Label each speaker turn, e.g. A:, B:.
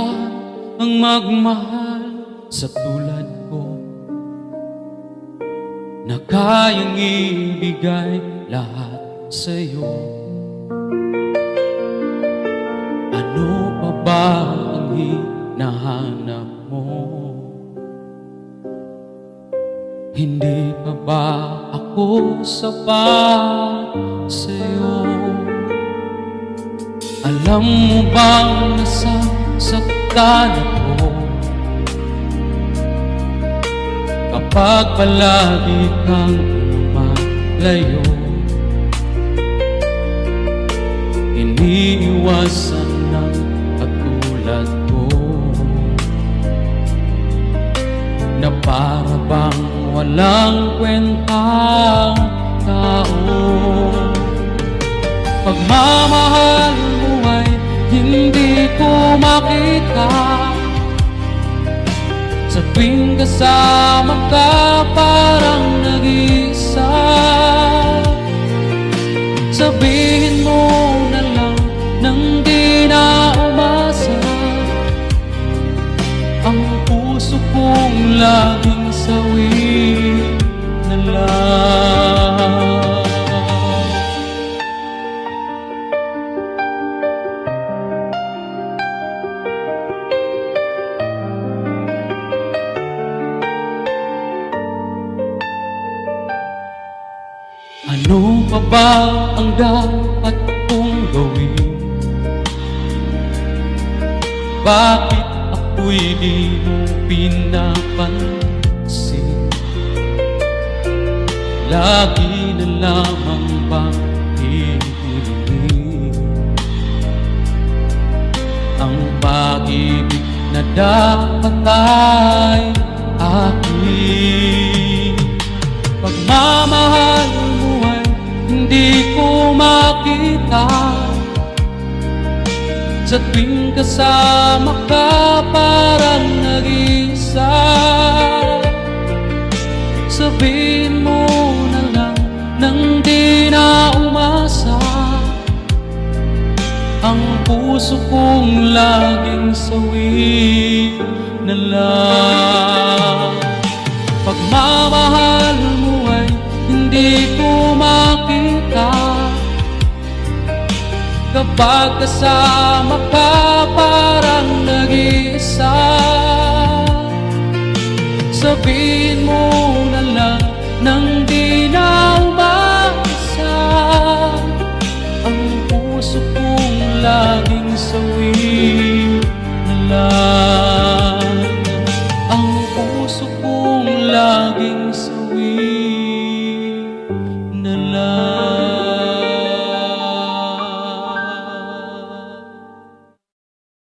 A: ba ang magmahal sa tulad ko, na kayang ibigay lahat sa'yo? Ano pa ba ang hinahanap mo? Hindi pa ba ako sapat sa'yo? Alam mo bang nasasaktan ako kapag palagi kang lumalayo? Iniiwasan ng katulad ko na para bang walang kwentang tao. Pagmamahal mo ay hindi ko makita, sa tuwing kasama ka parang nag-iisa. Sabihin mo na lang nang di na umasa, ang puso kong laging sawi na lang. Ano pa ba ang dapat kong gawin? Bakit ako'y di mo pinapansin? Lagi na lamang bang hihilingin ang pag-ibig na dapat ay akin? Pagmamahal hindi ko makita, sa tuwing kasama ka parang nag-iisa. Sabihin mo na lang nang di na umasa, ang puso kong laging sawi na lang. Pagmamahal mo ay hindi ko makita, kapag kasama ka parang nag-iisa. Sabihin mo na lang nang di na umasa, ang puso kong laging sawi na lang. Ang puso kong laging sawi